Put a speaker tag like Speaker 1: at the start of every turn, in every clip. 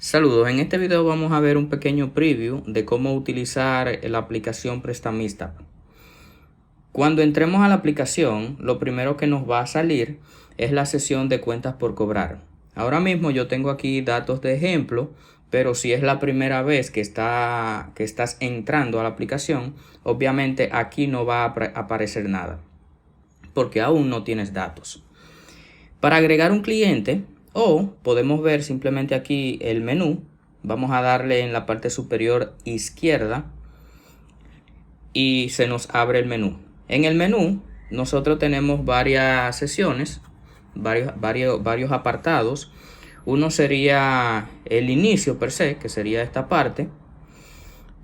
Speaker 1: Saludos, en este video vamos a ver un pequeño preview de cómo utilizar la aplicación Prestamista. Cuando entremos a la aplicación, lo primero que nos va a salir es la sesión de cuentas por cobrar. Ahora mismo yo tengo aquí datos de ejemplo, pero si es la primera vez que estás entrando a la aplicación, obviamente aquí no va a aparecer nada, porque aún no tienes datos. Para agregar un cliente, o podemos ver simplemente aquí el menú. Vamos a darle en la parte superior izquierda y se nos abre el menú. En el menú nosotros tenemos varias sesiones, varios apartados. Uno sería el inicio per se, que sería esta parte.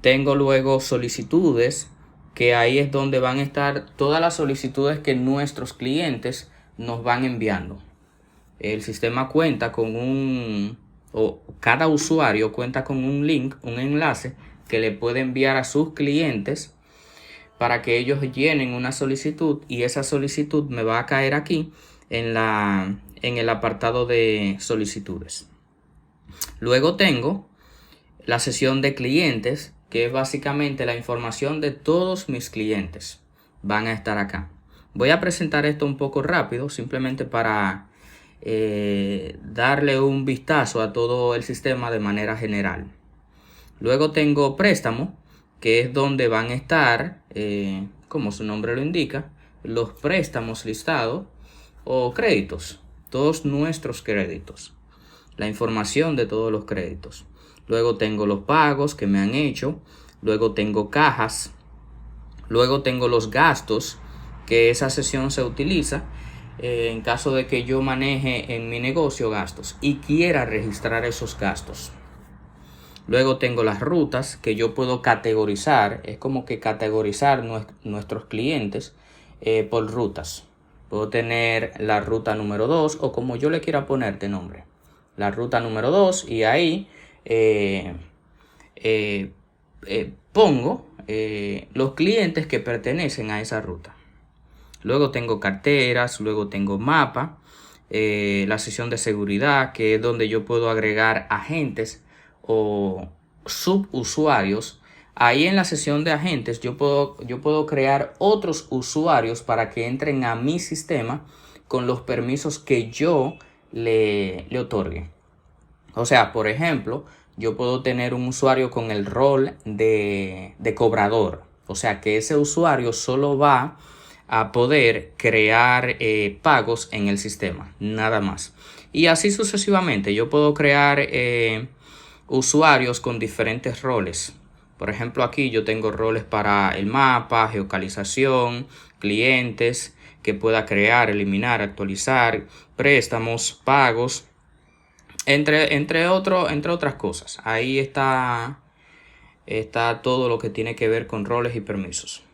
Speaker 1: Tengo luego solicitudes, que ahí es donde van a estar todas las solicitudes que nuestros clientes nos van enviando. El sistema cuenta con cada usuario cuenta con un link, un enlace que le puede enviar a sus clientes para que ellos llenen una solicitud, y esa solicitud me va a caer aquí en el apartado de solicitudes. Luego tengo la sesión de clientes, que es básicamente la información de todos mis clientes. Van a estar acá. Voy a presentar esto un poco rápido, simplemente para darle un vistazo a todo el sistema de manera general. Luego tengo préstamo, que es donde van a estar, como su nombre lo indica, los préstamos listados o créditos, todos nuestros créditos, la información de todos los créditos. Luego tengo los pagos que me han hecho, luego tengo cajas, luego tengo los gastos, que esa sesión se utiliza en caso de que yo maneje en mi negocio gastos y quiera registrar esos gastos. Luego tengo las rutas, que yo puedo categorizar. Es como que categorizar nuestros clientes por rutas. Puedo tener la ruta número 2, o como yo le quiera poner de nombre, la ruta número 2, y ahí pongo los clientes que pertenecen a esa ruta. Luego tengo carteras, luego tengo mapa, la sesión de seguridad, que es donde yo puedo agregar agentes o subusuarios. Ahí en la sesión de agentes yo puedo crear otros usuarios para que entren a mi sistema con los permisos que yo le otorgue. O sea, por ejemplo, yo puedo tener un usuario con el rol de cobrador. O sea, que ese usuario solo va a poder crear pagos en el sistema, nada más. Y así sucesivamente, yo puedo crear usuarios con diferentes roles. Por ejemplo, aquí yo tengo roles para el mapa, geocalización, clientes que pueda crear, eliminar, actualizar, préstamos, pagos, entre otras cosas. Ahí está todo lo que tiene que ver con roles y permisos.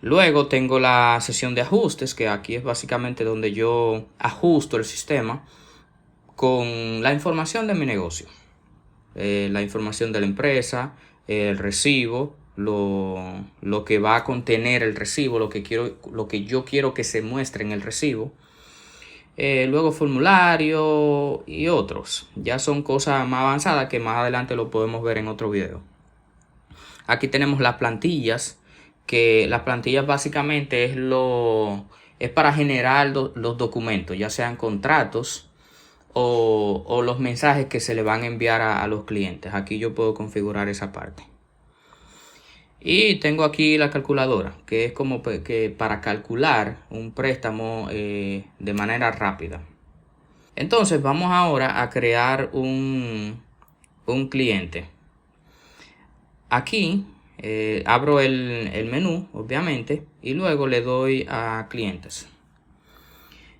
Speaker 1: Luego tengo la sesión de ajustes, que aquí es básicamente donde yo ajusto el sistema con la información de mi negocio, la información de la empresa, el recibo, lo que va a contener el recibo, lo que yo quiero que se muestre en el recibo. Luego formulario y otros. Ya son cosas más avanzadas que más adelante lo podemos ver en otro video. Aquí tenemos las plantillas, que las plantillas básicamente es para generar los documentos, ya sean contratos o los mensajes que se le van a enviar a los clientes. Aquí yo puedo configurar esa parte. Y tengo aquí la calculadora, que es como que para calcular un préstamo de manera rápida. Entonces vamos ahora a crear un cliente. Aquí abro el menú, obviamente, y luego le doy a clientes.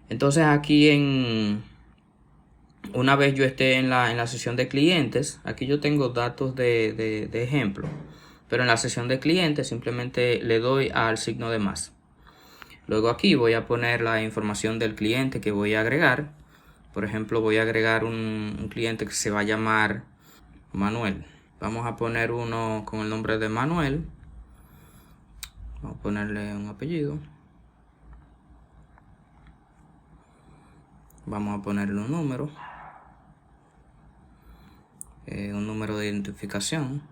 Speaker 1: Entonces aquí una vez yo esté en la sesión de clientes, aquí yo tengo datos de ejemplo, pero en la sesión de clientes simplemente le doy al signo de más. Luego aquí voy a poner la información del cliente que voy a agregar. Por ejemplo, voy a agregar un cliente que se va a llamar Manuel. Vamos a poner uno con el nombre de Manuel. Vamos a ponerle un apellido. Vamos a ponerle un número. de identificación.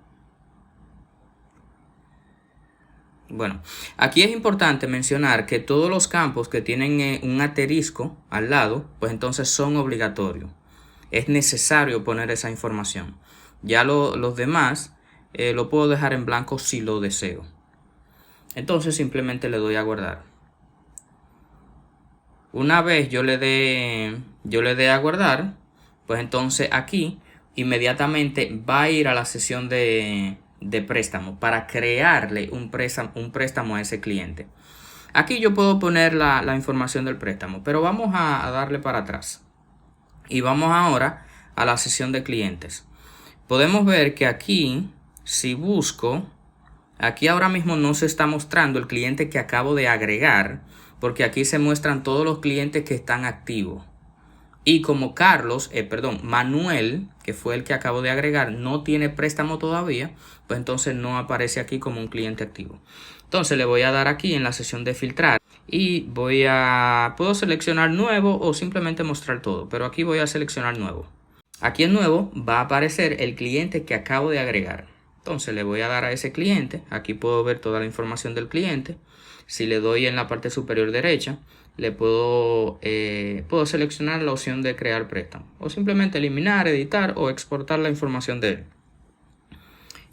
Speaker 1: Bueno, aquí es importante mencionar que todos los campos que tienen un asterisco al lado, pues entonces son obligatorios. Es necesario poner esa información. Ya los demás lo puedo dejar en blanco si lo deseo. Entonces simplemente le doy a guardar. Una vez yo le dé a guardar, pues entonces aquí inmediatamente va a ir a la sesión de préstamo para crearle un préstamo a ese cliente. Aquí yo puedo poner la información del préstamo, pero vamos a darle para atrás. Y vamos ahora a la sesión de clientes. Podemos ver que aquí, si busco, aquí ahora mismo no se está mostrando el cliente que acabo de agregar, porque aquí se muestran todos los clientes que están activos. Y como Manuel, que fue el que acabo de agregar, no tiene préstamo todavía, pues entonces no aparece aquí como un cliente activo. Entonces le voy a dar aquí en la sesión de filtrar y puedo seleccionar nuevo o simplemente mostrar todo, pero aquí voy a seleccionar nuevo. Aquí en nuevo va a aparecer el cliente que acabo de agregar. Entonces le voy a dar a ese cliente. Aquí puedo ver toda la información del cliente. Si le doy en la parte superior derecha, le puedo seleccionar la opción de crear préstamo o simplemente eliminar, editar o exportar la información de él.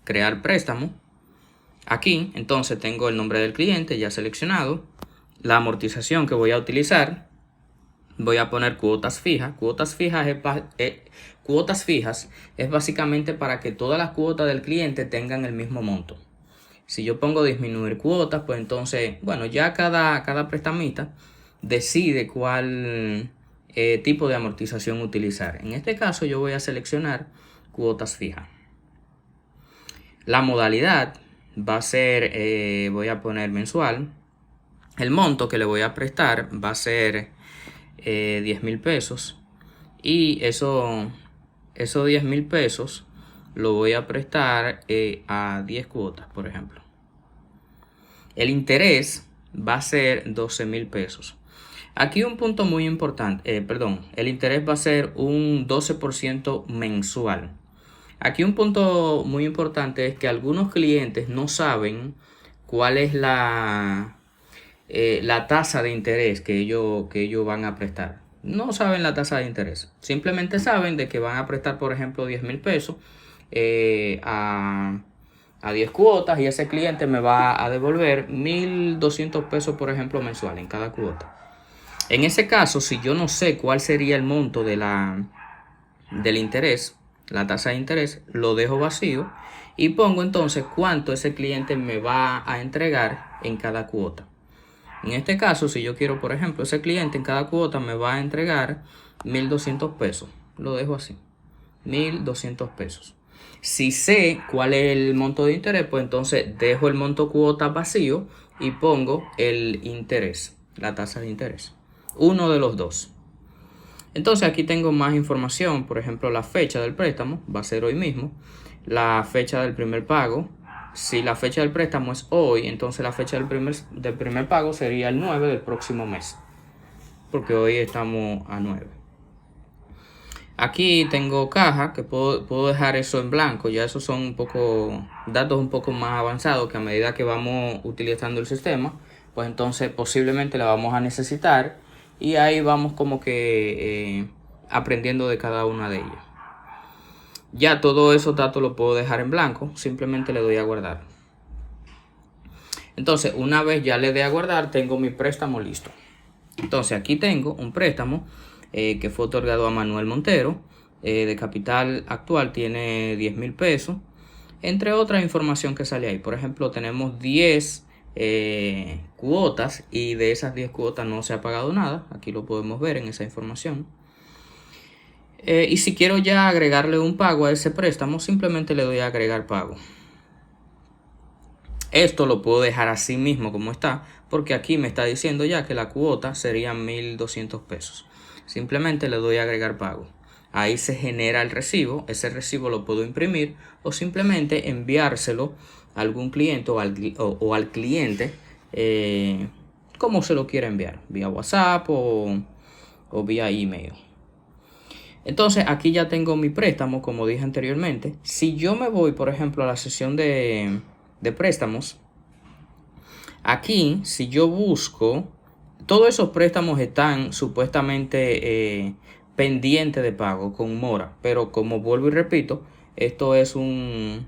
Speaker 1: Crear préstamo. Aquí entonces tengo el nombre del cliente ya seleccionado, la amortización que voy a utilizar. Voy a poner cuotas fijas. Cuotas fijas es básicamente para que todas las cuotas del cliente tengan el mismo monto. Si yo pongo disminuir cuotas, pues entonces, bueno, ya cada prestamista decide cuál tipo de amortización utilizar. En este caso yo voy a seleccionar cuotas fijas. La modalidad va a ser, voy a poner mensual. El monto que le voy a prestar va a ser 10,000 pesos. Y esos 10,000 pesos lo voy a prestar a 10 cuotas, por ejemplo. El interés va a ser 12,000 pesos. Aquí un punto muy importante, el interés va a ser un 12% mensual. Aquí un punto muy importante es que algunos clientes no saben cuál es la tasa de interés que ellos van a prestar. No saben la tasa de interés. Simplemente saben de que van a prestar, por ejemplo, 10,000 pesos a 10 cuotas y ese cliente me va a devolver 1,200 pesos, por ejemplo, mensual en cada cuota. En ese caso, si yo no sé cuál sería el monto del interés, la tasa de interés, lo dejo vacío y pongo entonces cuánto ese cliente me va a entregar en cada cuota. En este caso, si yo quiero, por ejemplo, ese cliente en cada cuota me va a entregar 1,200 pesos. Lo dejo así, 1,200 pesos. Si sé cuál es el monto de interés, pues entonces dejo el monto cuota vacío y pongo el interés, la tasa de interés. Uno de los dos. Entonces aquí tengo más información, por ejemplo, la fecha del préstamo va a ser hoy mismo, la fecha del primer pago. Si la fecha del préstamo es hoy, entonces la fecha del primer pago sería el 9 del próximo mes, porque hoy estamos a 9. Aquí tengo caja, que puedo dejar eso en blanco. Ya esos son datos un poco más avanzados que a medida que vamos utilizando el sistema, pues entonces posiblemente la vamos a necesitar y ahí vamos como que aprendiendo de cada una de ellas. Ya todos esos datos los puedo dejar en blanco, simplemente le doy a guardar. Entonces, una vez ya le dé a guardar, tengo mi préstamo listo. Entonces, aquí tengo un préstamo que fue otorgado a Manuel Montero. De capital actual tiene 10,000 pesos, entre otra información que sale ahí. Por ejemplo, tenemos 10 cuotas y de esas 10 cuotas no se ha pagado nada. Aquí lo podemos ver en esa información. Y si quiero ya agregarle un pago a ese préstamo, simplemente le doy a agregar pago. Esto lo puedo dejar así mismo como está, porque aquí me está diciendo ya que la cuota sería 1,200 pesos. Simplemente le doy a agregar pago. Ahí se genera el recibo. Ese recibo lo puedo imprimir o simplemente enviárselo a algún cliente o al cliente como se lo quiera enviar, vía WhatsApp o vía email. Entonces aquí ya tengo mi préstamo, como dije anteriormente. Si yo me voy, por ejemplo, a la sesión de préstamos, aquí si yo busco, todos esos préstamos están supuestamente pendientes de pago con mora, pero como vuelvo y repito, esto es un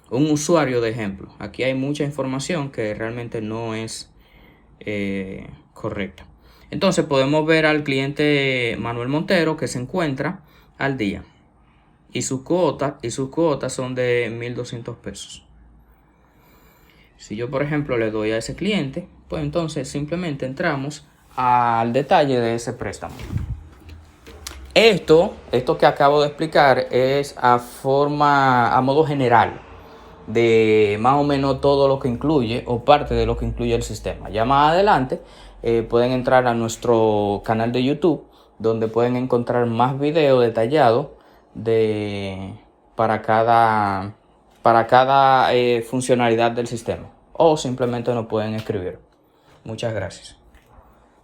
Speaker 1: usuario de ejemplo. Aquí hay mucha información que realmente no es correcta. Entonces podemos ver al cliente Manuel Montero, que se encuentra al día, y sus cuotas son de 1.200 pesos. Si yo, por ejemplo, le doy a ese cliente, pues entonces simplemente entramos al detalle de ese préstamo. Esto que acabo de explicar es a modo general de más o menos todo lo que incluye o parte de lo que incluye el sistema. Ya más adelante pueden entrar a nuestro canal de YouTube, donde pueden encontrar más videos detallados para cada funcionalidad del sistema, o simplemente nos pueden escribir. Muchas gracias.